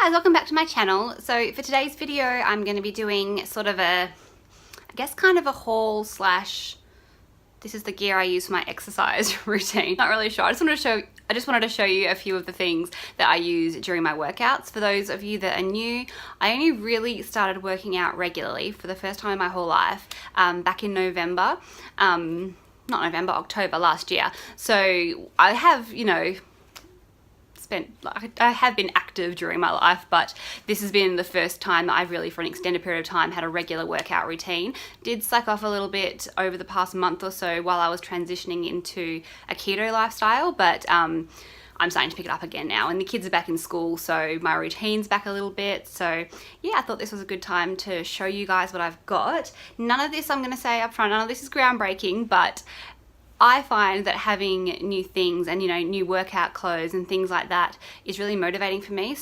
guys, welcome back to my channel. So for today's video, I'm going to be doing sort of a, I guess kind of a haul slash, this is the gear I use for my exercise routine. Not really sure. I just wanted to show you a few of the things that I use during my workouts. For those of you that are new, I only really started working out regularly for the first time in my whole life back in November. Not November, October last year. So I have, you know, I have been active during my life, but this has been the first time that I've really, for an extended period of time, had a regular workout routine. Did slack off a little bit over the past month or so while I was transitioning into a keto lifestyle, but I'm starting to pick it up again now, and the kids are back in school, so my routine's back a little bit. So yeah, I thought this was a good time to show you guys what I've got. None of this, I'm going to say up front, none of this is groundbreaking, but I find that having new things and, you know, new workout clothes and things like that is really motivating for me,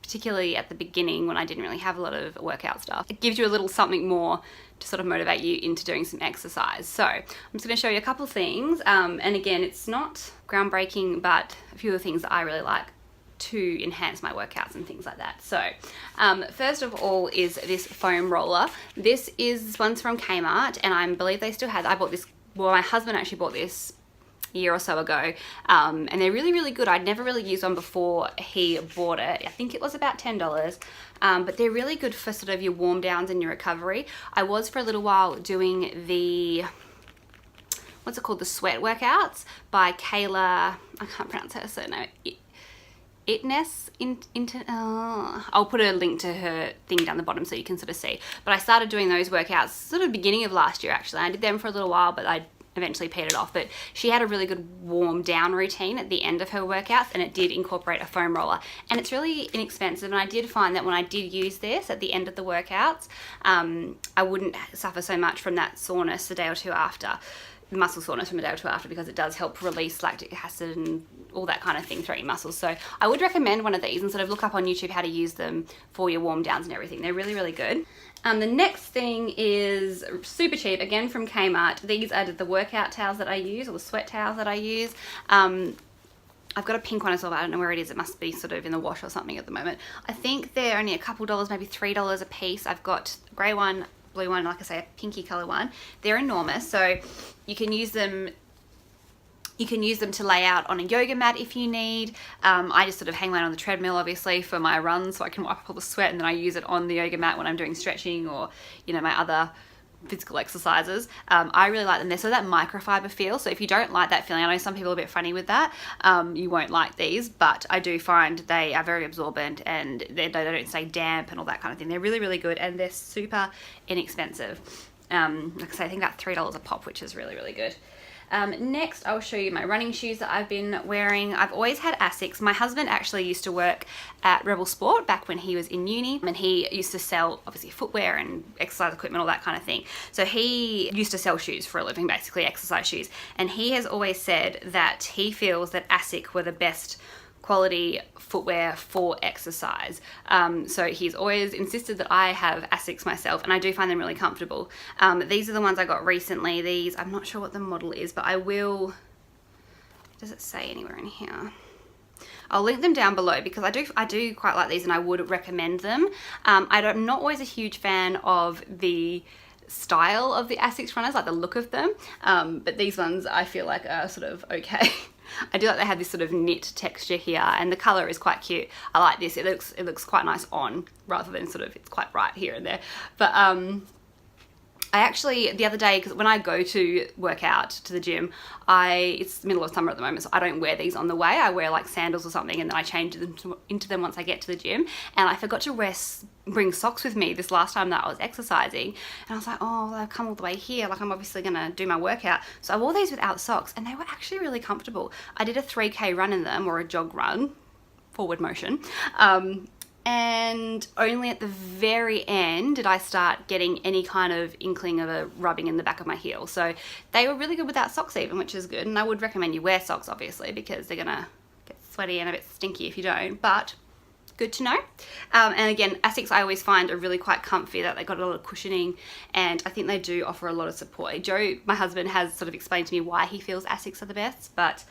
particularly at the beginning when I didn't really have a lot of workout stuff. It gives you a little something more to sort of motivate you into doing some exercise. So I'm just going to show you a couple things. And again, it's not groundbreaking, but a few of the things that I really like to enhance my workouts and things like that. So first of all is this foam roller. This one's from Kmart, and I believe they still have. I bought this. Well, my husband actually bought this a year or so ago, and they're really, really good. I'd never really used one before he bought it. I think it was about $10, but they're really good for sort of your warm downs and your recovery. I was for a little while doing the, what's it called, the sweat workouts by Kayla, I can't pronounce her surname, I'll put a link to her thing down the bottom so you can sort of see. But I started doing those workouts sort of beginning of last year actually. I did them for a little while, but I eventually petered off. But she had a really good warm down routine at the end of her workouts, and it did incorporate a foam roller. And it's really inexpensive, and I did find that when I did use this at the end of the workouts, I wouldn't suffer so much from that soreness the day or two after. Muscle soreness from a day or two after, because it does help release lactic acid and all that kind of thing throughout your muscles. So I would recommend one of these and sort of look up on YouTube how to use them for your warm downs and everything. They're really, really good. The next thing is super cheap, again from Kmart. These are the workout towels that I use, or the sweat towels that I use. I've got a pink one as well, but I don't know where it is. It must be sort of in the wash or something at the moment. I think they're only a couple dollars, maybe $3 a piece. I've got a grey one, blue one, like I say, a pinky colour one. They're enormous, so you can use them to lay out on a yoga mat if you need. I just sort of hang mine on the treadmill, obviously, for my runs, so I can wipe up all the sweat, and then I use it on the yoga mat when I'm doing stretching or, you know, my other physical exercises. I really like them. They're sort of that microfiber feel, so if you don't like that feeling, I know some people are a bit funny with that, you won't like these, but I do find they are very absorbent, and they don't stay damp and all that kind of thing. They're really, really good, and they're super inexpensive. Like I say, I think about $3 a pop, which is really, really good. Next, I'll show you my running shoes that I've been wearing. I've always had Asics. My husband actually used to work at Rebel Sport back when he was in uni, and he used to sell, obviously, footwear and exercise equipment, all that kind of thing. So he used to sell shoes for a living, basically exercise shoes. And he has always said that he feels that Asics were the best quality footwear for exercise. So he's always insisted that I have Asics myself, and I do find them really comfortable. These are the ones I got recently. These, I'm not sure what the model is, but I will, does it say anywhere in here? I'll link them down below, because I do quite like these, and I would recommend them. I'm not always a huge fan of the style of the Asics runners, like the look of them, but these ones I feel like are sort of okay. I do like they have this sort of knit texture here, and the colour is quite cute. I like this. It looks quite nice on, rather than sort of, it's quite bright here and there. But I actually, the other day, because when I go to work out to the gym, it's the middle of summer at the moment, so I don't wear these on the way. I wear like sandals or something, and then I change into them once I get to the gym. And I forgot to bring socks with me this last time that I was exercising. And I was like, oh, well, I've come all the way here. Like, I'm obviously going to do my workout. So I wore these without socks, and they were actually really comfortable. I did a 3K run in them, or a jog run, forward motion. And only at the very end did I start getting any kind of inkling of a rubbing in the back of my heel. So they were really good without socks even, which is good. And I would recommend you wear socks, obviously, because they're gonna get sweaty and a bit stinky if you don't, but good to know. And again, Asics I always find are really quite comfy, that they got a lot of cushioning, and I think they do offer a lot of support. Joe, my husband, has sort of explained to me why he feels Asics are the best, but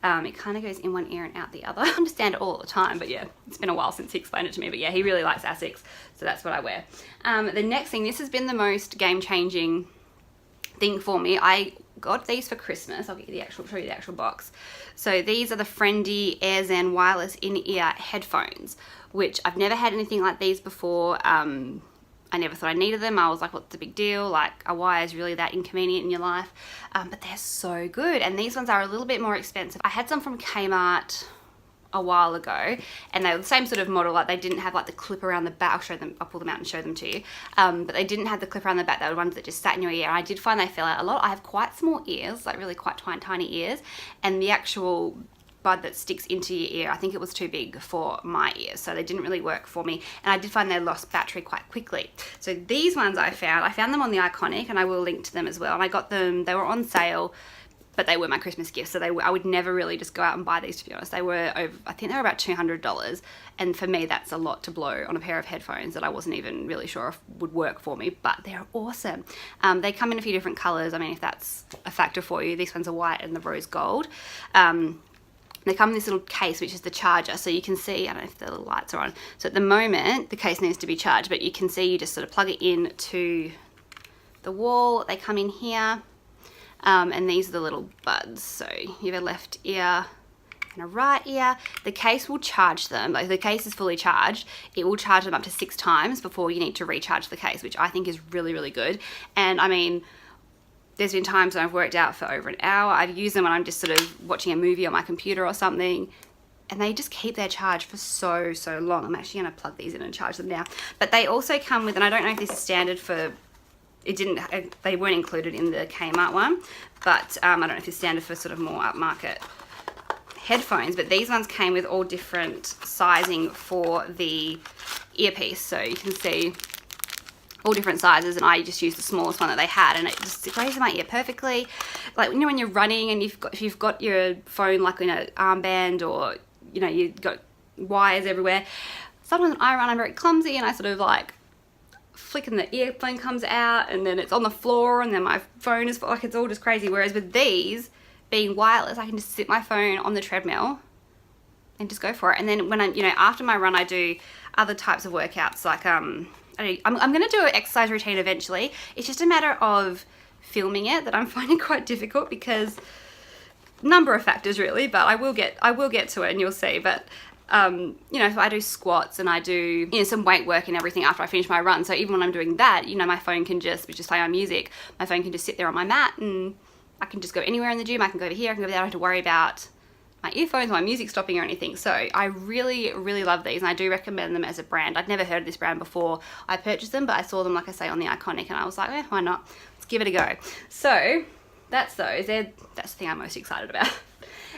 It kind of goes in one ear and out the other. I understand it all the time, but yeah, it's been a while since he explained it to me. But yeah, he really likes Asics, so that's what I wear. The next thing, this has been the most game-changing thing for me. I got these for Christmas. I'll get you the actual, show you the actual box. So these are the Friendly AirZen wireless in-ear headphones, which I've never had anything like these before. I never thought I needed them. I was like, what's the big deal? Like, a wire is really that inconvenient in your life? But they're so good. And these ones are a little bit more expensive. I had some from Kmart a while ago, and they were the same sort of model. Like, they didn't have like the clip around the back. I'll show them, I'll pull them out and show them to you. But they didn't have the clip around the back. They were ones that just sat in your ear. And I did find they fell out a lot. I have quite small ears, like really quite tiny ears. And the actual bud that sticks into your ear, I think it was too big for my ears, so they didn't really work for me, and I did find they lost battery quite quickly. So these ones I found them on the Iconic, and I will link to them as well, and I got them, they were on sale, but they were my Christmas gift, so I would never really just go out and buy these, to be honest. They were over, I think they were about $200, and for me that's a lot to blow on a pair of headphones that I wasn't even really sure if would work for me, but they're awesome. They come in a few different colors. I mean, if that's a factor for you, these ones are white and the rose gold. They come in this little case, which is the charger, so you can see, I don't know if the little lights are on, so at the moment the case needs to be charged, but you can see you just sort of plug it in to the wall. They come in here, and these are the little buds, so you have a left ear and a right ear. The case will charge them, like the case is fully charged, it will charge them up to 6 times before you need to recharge the case, which I think is really, really good. And I mean, there's been times when I've worked out for over an hour. I've used them when I'm just sort of watching a movie on my computer or something, and they just keep their charge for so, so long. I'm actually gonna plug these in and charge them now. But they also come with, and I don't know if this is standard for, they weren't included in the Kmart one, but I don't know if it's standard for sort of more upmarket headphones, but these ones came with all different sizing for the earpiece. So you can see all different sizes, and I just used the smallest one that they had, and it just goes in my ear perfectly. Like, you know, when you're running and if you've got your phone like in an armband, or you know, you've got wires everywhere. Sometimes when I run, I'm very clumsy, and I sort of like flick and the earphone comes out, and then it's on the floor, and then my phone is like, it's all just crazy. Whereas with these being wireless, I can just sit my phone on the treadmill and just go for it. And then when I'm, you know, after my run, I do other types of workouts, like I'm going to do an exercise routine eventually. It's just a matter of filming it that I'm finding quite difficult, because number of factors really, but I will get to it and you'll see. But you know, if I do squats and I do, you know, some weight work and everything after I finish my run, so even when I'm doing that, you know, my phone can just, we just play my music, my phone can just sit there on my mat, and I can just go anywhere in the gym. I can go over here, I can go over there. I don't have to worry about my earphones, my music stopping or anything. So I really, really love these, and I do recommend them as a brand. I'd never heard of this brand before I purchased them, but I saw them, like I say, on the Iconic, and I was like, eh, why not? Let's give it a go. So that's those. That's the thing I'm most excited about.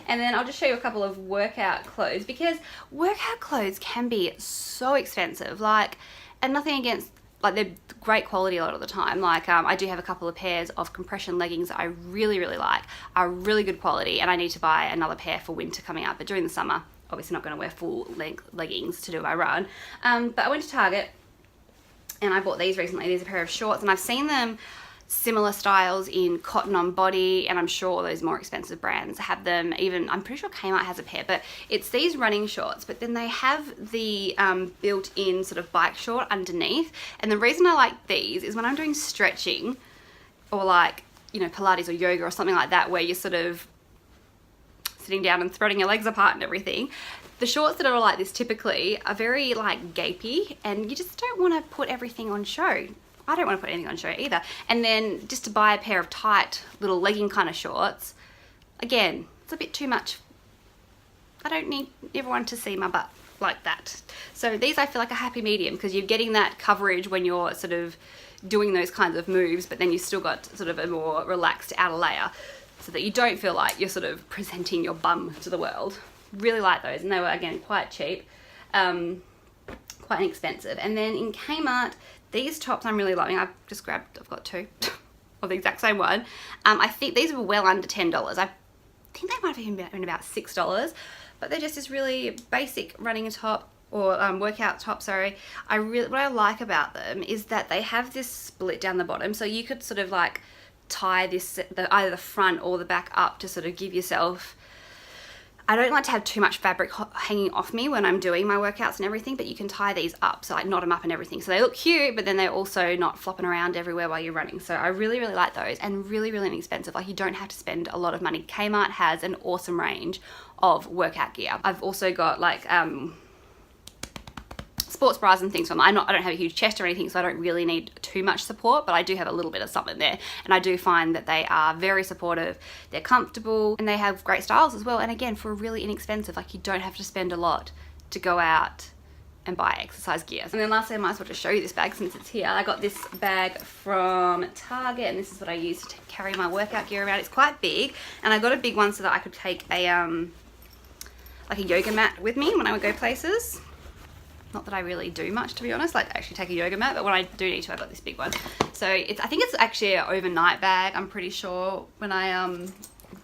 And then I'll just show you a couple of workout clothes, because workout clothes can be so expensive. Like, and nothing against, like, they're great quality a lot of the time. Like, I do have a couple of pairs of compression leggings that I really, really like, are really good quality, and I need to buy another pair for winter coming up. But during the summer, obviously not going to wear full length leggings to do my run. But I went to Target and I bought these recently. These are a pair of shorts, and I've seen them similar styles in cotton on body, and I'm sure those more expensive brands have them. Even, I'm pretty sure Kmart has a pair, but it's these running shorts, but then they have the built-in sort of bike short underneath. And the reason I like these is when I'm doing stretching, or like, you know, Pilates or yoga or something like that, where you're sort of sitting down and spreading your legs apart and everything, the shorts that are like this typically are very like gapey, and you just don't want to put everything on show. I don't want to put anything on show either. And then just to buy a pair of tight little legging kind of shorts, again, it's a bit too much. I don't need everyone to see my butt like that. So these, I feel like a happy medium, because you're getting that coverage when you're sort of doing those kinds of moves, but then you've still got sort of a more relaxed outer layer, so that you don't feel like you're sort of presenting your bum to the world. Really like those, and they were, again, quite cheap, quite inexpensive. And then in Kmart, these tops I'm really loving. I've got 2 of the exact same one. I think these were well under $10. I think they might have even been about $6, but they're just this really basic running top, or workout top, sorry. What I like about them is that they have this split down the bottom, so you could sort of like tie this, either the front or the back up, to sort of give yourself I don't like to have too much fabric hanging off me when I'm doing my workouts and everything, but you can tie these up, so like knot them up and everything. So they look cute, but then they're also not flopping around everywhere while you're running. So I really, really like those, and really, really inexpensive. Like, you don't have to spend a lot of money. Kmart has an awesome range of workout gear. I've also got like, sports bras and things from them. I don't have a huge chest or anything, so I don't really need too much support, but I do have a little bit of something there, and I do find that they are very supportive, they're comfortable, and they have great styles as well. And again, for really inexpensive, like, you don't have to spend a lot to go out and buy exercise gear. And then lastly, I might as well just show you this bag since it's here. I got this bag from Target, and this is what I use to carry my workout gear around. It's quite big, and I got a big one so that I could take a like a yoga mat with me when I would go places. Not that I really do much, to be honest, like actually take a yoga mat, but when I do need to, I've got this big one. So I think it's actually an overnight bag, I'm pretty sure. When I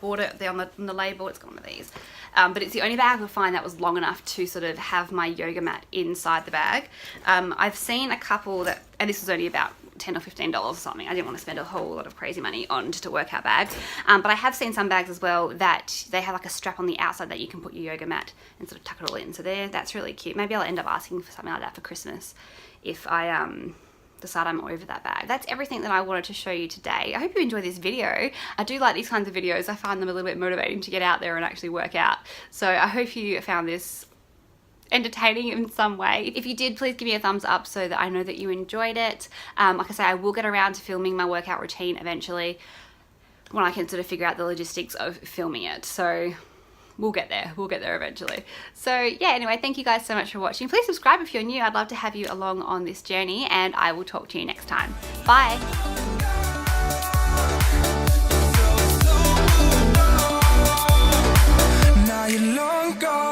bought it, there on the label, it's got one of these. But it's the only bag I could find that was long enough to sort of have my yoga mat inside the bag. I've seen a couple that, and this was only about $10 or $15 or something. I didn't want to spend a whole lot of crazy money on just a workout bag. But I have seen some bags as well that they have like a strap on the outside that you can put your yoga mat and sort of tuck it all in. So that's really cute. Maybe I'll end up asking for something like that for Christmas if I decide I'm over that bag. That's everything that I wanted to show you today. I hope you enjoyed this video. I do like these kinds of videos. I find them a little bit motivating to get out there and actually work out. So I hope you found this entertaining in some way. If you did, please give me a thumbs up so that I know that you enjoyed it. Like I say, I will get around to filming my workout routine eventually when I can sort of figure out the logistics of filming it. So we'll get there eventually. So yeah, anyway, thank you guys so much for watching. Please subscribe if you're new. I'd love to have you along on this journey, and I will talk to you next time. Bye. Now you're long gone.